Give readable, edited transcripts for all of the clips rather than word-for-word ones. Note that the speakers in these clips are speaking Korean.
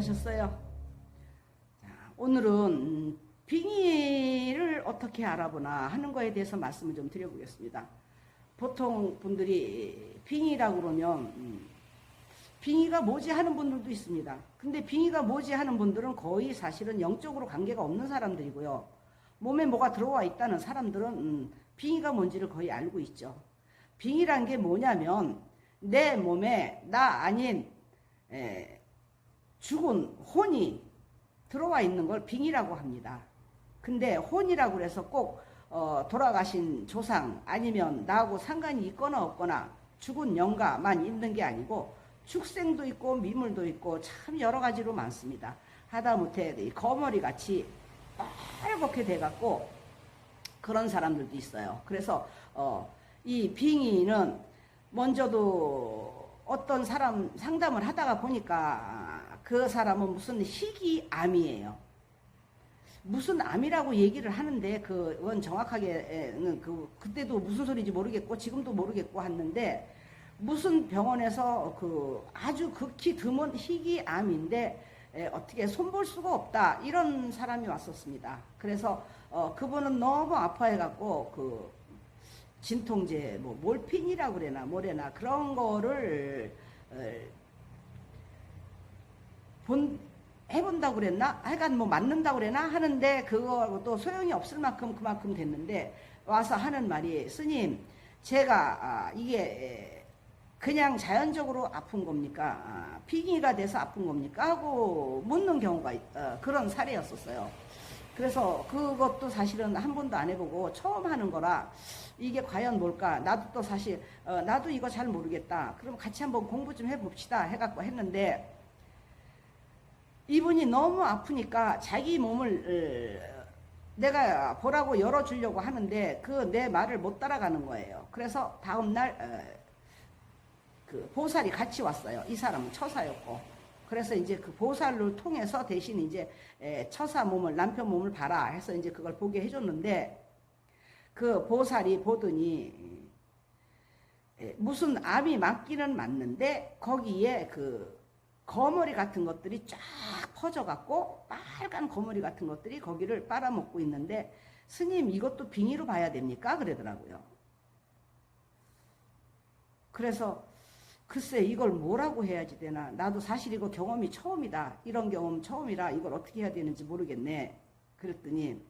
안녕하셨어요? 자, 오늘은 빙의를 어떻게 알아보나 하는 거에 대해서 말씀을 좀 드려보겠습니다. 보통 분들이 빙의라고 그러면 빙의가 뭐지 하는 분들도 있습니다. 근데 빙의가 뭐지 하는 분들은 거의 사실은 영적으로 관계가 없는 사람들이고요. 몸에 뭐가 들어와 있다는 사람들은 빙의가 뭔지를 거의 알고 있죠. 빙의란 게 뭐냐면 내 몸에 나 아닌 죽은 혼이 들어와 있는 걸 빙의라고 합니다. 근데 혼이라고 해서 꼭 돌아가신 조상 아니면 나하고 상관이 있거나 없거나 죽은 영가만 있는 게 아니고 축생도 있고 미물도 있고 참 여러 가지로 많습니다. 하다못해 거머리 같이 빨갛게 돼갖고 그런 사람들도 있어요. 그래서 이 빙의는 먼저도 어떤 사람 상담을 하다가 보니까 그 사람은 무슨 희귀암이에요. 무슨 암이라고 얘기를 하는데 그건 정확하게는 그때도 무슨 소리인지 모르겠고 지금도 모르겠고 하는데 무슨 병원에서 아주 극히 드문 희귀암인데 어떻게 손볼 수가 없다 이런 사람이 왔었습니다. 그래서 그분은 너무 아파해갖고 진통제 뭐 몰핀이라고 그래나 뭐래나 그런 거를 해본다고 그랬나? 하여간 뭐 맞는다고 그래나? 하는데 그거도 소용이 없을 만큼 그만큼 됐는데 와서 하는 말이 스님 제가 이게 그냥 자연적으로 아픈 겁니까? 빙의가 돼서 아픈 겁니까? 하고 묻는 경우가 그런 사례였었어요. 그래서 그것도 사실은 한 번도 안 해보고 처음 하는 거라 이게 과연 뭘까? 나도 또 사실 나도 이거 잘 모르겠다. 그럼 같이 한번 공부 좀 해봅시다 해갖고 했는데 이분이 너무 아프니까 자기 몸을 내가 보라고 열어주려고 하는데 내 말을 못 따라가는 거예요. 그래서 다음날 그 보살이 같이 왔어요. 이 사람은 처사였고. 그래서 이제 그 보살을 통해서 대신 이제 처사 몸을, 남편 몸을 봐라 해서 이제 그걸 보게 해줬는데 그 보살이 보더니 무슨 암이 맞기는 맞는데 거기에 거머리 같은 것들이 쫙 퍼져갖고 빨간 거머리 같은 것들이 거기를 빨아먹고 있는데 스님 이것도 빙의로 봐야 됩니까? 그러더라고요. 그래서 글쎄 이걸 뭐라고 해야지 되나 나도 사실 이거 경험이 처음이다 이런 경험 처음이라 이걸 어떻게 해야 되는지 모르겠네. 그랬더니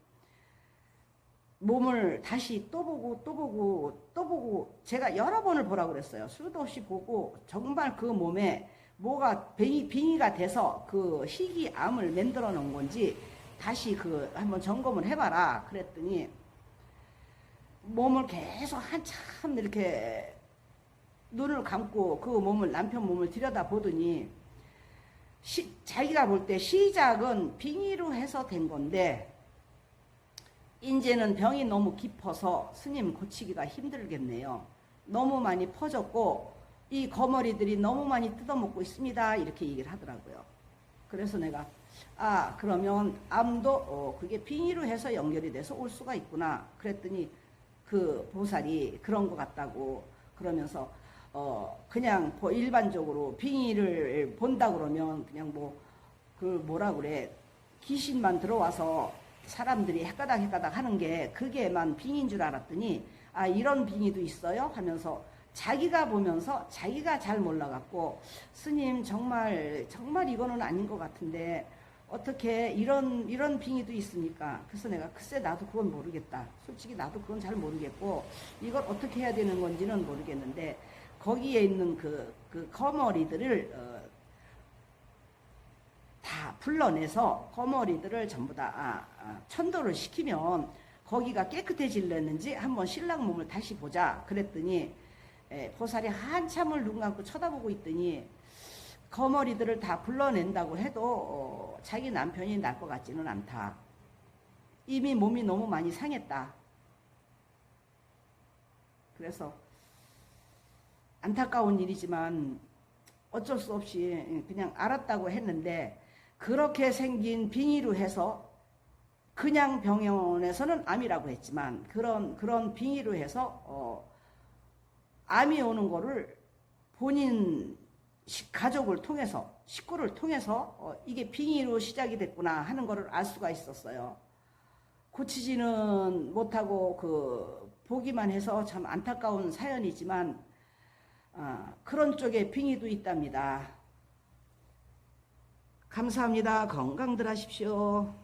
몸을 다시 또 보고 제가 여러 번을 보라고 그랬어요. 수도 없이 보고 정말 그 몸에 뭐가 빙의가 돼서 그 희귀암을 만들어 놓은 건지 다시 한번 점검을 해봐라 그랬더니 몸을 계속 한참 이렇게 눈을 감고 그 몸을 남편 몸을 들여다보더니 자기가 볼 때 시작은 빙의로 해서 된 건데 이제는 병이 너무 깊어서 스님 고치기가 힘들겠네요. 너무 많이 퍼졌고 이 거머리들이 너무 많이 뜯어먹고 있습니다. 이렇게 얘기를 하더라고요. 그래서 내가 그러면 암도 그게 빙의로 해서 연결이 돼서 올 수가 있구나. 그랬더니 그 보살이 그런 것 같다고 그러면서 그냥 일반적으로 빙의를 본다 그러면 그냥 뭐라 그래 귀신만 들어와서 사람들이 헷가닥 하는 게 그게만 빙의인 줄 알았더니 이런 빙의도 있어요 하면서 자기가 보면서 자기가 잘 몰라갖고 스님 정말 이거는 아닌 것 같은데 어떻게 이런 빙의도 있습니까? 그래서 내가 글쎄 나도 그건 모르겠다. 솔직히 나도 그건 잘 모르겠고 이걸 어떻게 해야 되는 건지는 모르겠는데 거기에 있는 그 거머리들을 다 불러내서 거머리들을 전부 다 천도를 시키면 거기가 깨끗해질랬는지 한번 신랑 몸을 다시 보자 그랬더니 보살이 한참을 눈 감고 쳐다보고 있더니 거머리들을 다 불러낸다고 해도 자기 남편이 날 것 같지는 않다. 이미 몸이 너무 많이 상했다. 그래서 안타까운 일이지만 어쩔 수 없이 그냥 알았다고 했는데 그렇게 생긴 빙의로 해서 그냥 병원에서는 암이라고 했지만 그런 빙의로 해서 암이 오는 거를 본인 가족을 통해서 식구를 통해서 이게 빙의로 시작이 됐구나 하는 거를 알 수가 있었어요. 고치지는 못하고 보기만 해서 참 안타까운 사연이지만 그런 쪽에 빙의도 있답니다. 감사합니다. 건강들 하십시오.